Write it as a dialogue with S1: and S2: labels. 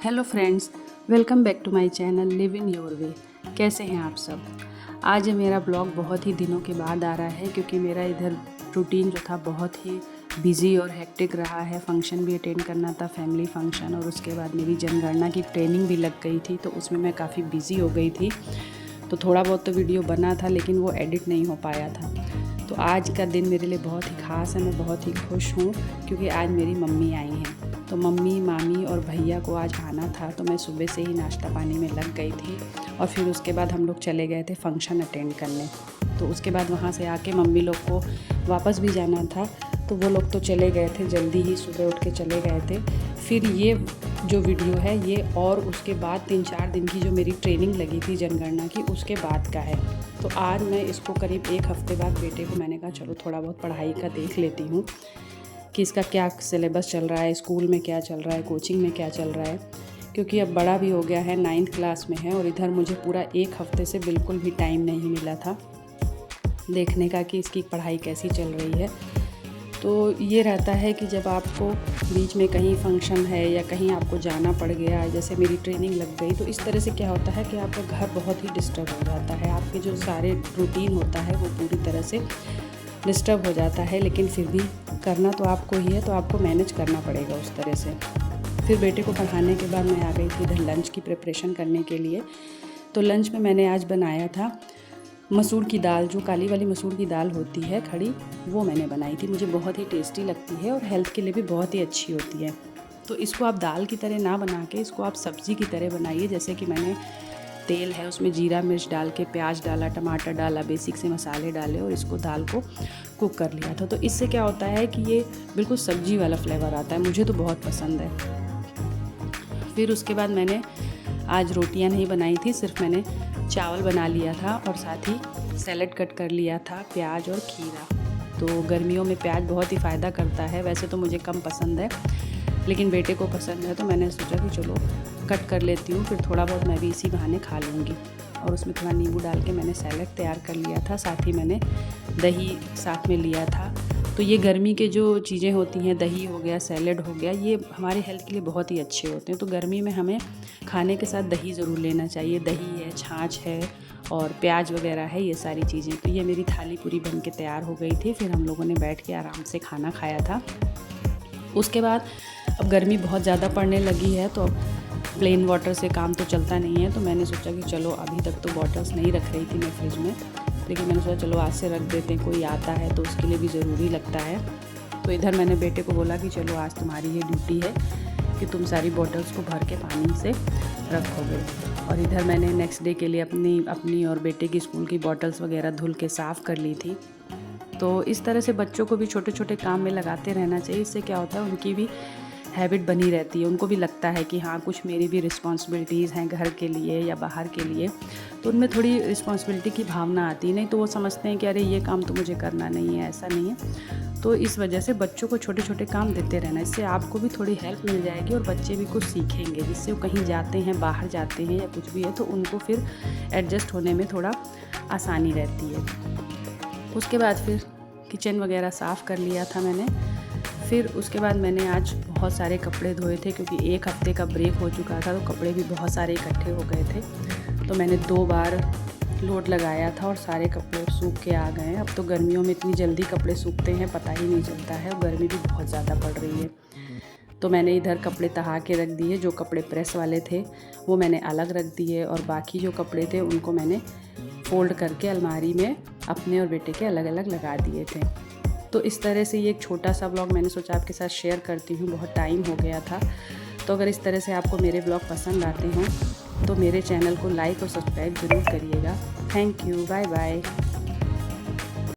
S1: Hello friends, welcome back to my channel live in your way. कैसे हैं आप सब। आज मेरा ब्लॉग बहुत ही दिनों के बाद आ रहा है क्योंकि मेरा इधर रूटीन जो था बहुत ही बिज़ी और हेक्टिक रहा है। फंक्शन भी अटेंड करना था, फैमिली फंक्शन, और उसके बाद मेरी जनगणना की ट्रेनिंग भी लग गई थी, तो उसमें मैं काफ़ी बिज़ी हो गई थी। तो थोड़ा बहुत तो वीडियो बना था लेकिन वो एडिट नहीं हो पाया था। तो आज का दिन मेरे लिए बहुत ही ख़ास है। मैं बहुत ही खुश हूँ क्योंकि आज मेरी मम्मी आई हैं। तो मम्मी, मामी और भैया को आज आना था, तो मैं सुबह से ही नाश्ता पानी में लग गई थी और फिर उसके बाद हम लोग चले गए थे फंक्शन अटेंड करने। तो उसके बाद वहाँ से आके मम्मी लोग को वापस भी जाना था, तो वो लोग तो चले गए थे, जल्दी ही सुबह उठ के चले गए थे। फिर ये जो वीडियो है ये और उसके बाद 3-4 दिन की जो मेरी ट्रेनिंग लगी थी जनगणना की, उसके बाद का है। तो आज मैं इसको करीब 1 हफ़्ते बाद बेटे को मैंने कहा चलो थोड़ा बहुत पढ़ाई का देख लेती हूँ कि इसका क्या सिलेबस चल रहा है, स्कूल में क्या चल रहा है, कोचिंग में क्या चल रहा है, क्योंकि अब बड़ा भी हो गया है, 9th क्लास में है और इधर मुझे पूरा 1 हफ़्ते से बिल्कुल भी टाइम नहीं मिला था देखने का कि इसकी पढ़ाई कैसी चल रही है। तो ये रहता है कि जब आपको बीच में कहीं फंक्शन है या कहीं आपको जाना पड़ गया, जैसे मेरी ट्रेनिंग लग गई, तो इस तरह से क्या होता है कि आपका घर बहुत ही डिस्टर्ब हो जाता है। आपके जो सारे रूटीन होता है वो पूरी तरह से डिस्टर्ब हो जाता है, लेकिन फिर भी करना तो आपको ही है, तो आपको मैनेज करना पड़ेगा उस तरह से। फिर बेटे को पढ़ाने के बाद मैं आ गई थी इधर लंच की प्रिपरेशन करने के लिए। तो लंच में मैंने आज बनाया था मसूर की दाल, जो काली वाली मसूर की दाल होती है खड़ी, वो मैंने बनाई थी। मुझे बहुत ही टेस्टी लगती है और हेल्थ के लिए भी बहुत ही अच्छी होती है। तो इसको आप दाल की तरह ना बना के इसको आप सब्ज़ी की तरह बनाइए। जैसे कि मैंने तेल है उसमें जीरा मिर्च डाल के प्याज डाला, टमाटर डाला, बेसिक से मसाले डाले और इसको दाल को कुक कर लिया था। तो इससे क्या होता है कि ये बिल्कुल सब्जी वाला फ्लेवर आता है, मुझे तो बहुत पसंद है। फिर उसके बाद मैंने आज रोटियां नहीं बनाई थी, सिर्फ मैंने चावल बना लिया था और साथ ही सैलेड कट कर लिया था, प्याज और खीरा। तो गर्मियों में प्याज बहुत ही फ़ायदा करता है, वैसे तो मुझे कम पसंद है लेकिन बेटे को पसंद है, तो मैंने सोचा कि चलो कट कर लेती हूँ, फिर थोड़ा बहुत मैं भी इसी बहाने खा लूँगी। और उसमें थोड़ा नींबू डाल के मैंने सैलेड तैयार कर लिया था, साथ ही मैंने दही साथ में लिया था। तो ये गर्मी के जो चीज़ें होती हैं, दही हो गया, सैलेड हो गया, ये हमारे हेल्थ के लिए बहुत ही अच्छे होते हैं। तो गर्मी में हमें खाने के साथ दही ज़रूर लेना चाहिए। दही है, छाछ है और प्याज वगैरह है, ये सारी चीज़ें। तो ये मेरी थाली पूरी बन के तैयार हो गई थी। फिर हम लोगों ने बैठ के आराम से खाना खाया था। उसके बाद अब गर्मी बहुत ज़्यादा पड़ने लगी है, तो प्लेन वाटर से काम तो चलता नहीं है, तो मैंने सोचा कि चलो, अभी तक तो बॉटल्स नहीं रख रही थी मैं फ्रिज में, लेकिन मैंने सोचा चलो आज से रख देते हैं, कोई आता है तो उसके लिए भी ज़रूरी लगता है। तो इधर मैंने बेटे को बोला कि चलो आज तुम्हारी ये ड्यूटी है कि तुम सारी बॉटल्स को भर के पानी से रखोगे। और इधर मैंने नेक्स्ट डे के लिए अपनी और बेटे की स्कूल की बॉटल्स वगैरह धुल के साफ़ कर ली थी। तो इस तरह से बच्चों को भी छोटे छोटे काम में लगाते रहना चाहिए। इससे क्या होता है, उनकी भी हैबिट बनी रहती है, उनको भी लगता है कि हाँ, कुछ मेरी भी रिस्पॉन्सिबिलिटीज़ हैं घर के लिए या बाहर के लिए, तो उनमें थोड़ी रिस्पॉन्सिबिलिटी की भावना आती है। नहीं तो वो समझते हैं कि अरे ये काम तो मुझे करना नहीं है, ऐसा नहीं है। तो इस वजह से बच्चों को छोटे छोटे काम देते रहना, इससे आपको भी थोड़ी हेल्प मिल जाएगी और बच्चे भी कुछ सीखेंगे, जिससे वो कहीं जाते हैं, बाहर जाते हैं या कुछ भी है, तो उनको फिर एडजस्ट होने में थोड़ा आसानी रहती है। उसके बाद फिर किचन वगैरह साफ़ कर लिया था मैंने। फिर उसके बाद मैंने आज बहुत सारे कपड़े धोए थे, क्योंकि 1 हफ़्ते का ब्रेक हो चुका था, तो कपड़े भी बहुत सारे इकट्ठे हो गए थे। तो मैंने 2 बार लोड लगाया था और सारे कपड़े सूख के आ गए हैं। अब तो गर्मियों में इतनी जल्दी कपड़े सूखते हैं पता ही नहीं चलता है, और गर्मी भी बहुत ज़्यादा पड़ रही है। तो मैंने इधर कपड़े तहा के रख दिए, जो कपड़े प्रेस वाले थे वो मैंने अलग रख दिए, और बाकी जो कपड़े थे उनको मैंने फ़ोल्ड करके अलमारी में अपने और बेटे के अलग अलग लगा दिए थे। तो इस तरह से ये एक छोटा सा ब्लॉग मैंने सोचा आपके साथ शेयर करती हूँ, बहुत टाइम हो गया था। तो अगर इस तरह से आपको मेरे ब्लॉग पसंद आते हों तो मेरे चैनल को लाइक और सब्सक्राइब ज़रूर करिएगा। Thank you, bye bye.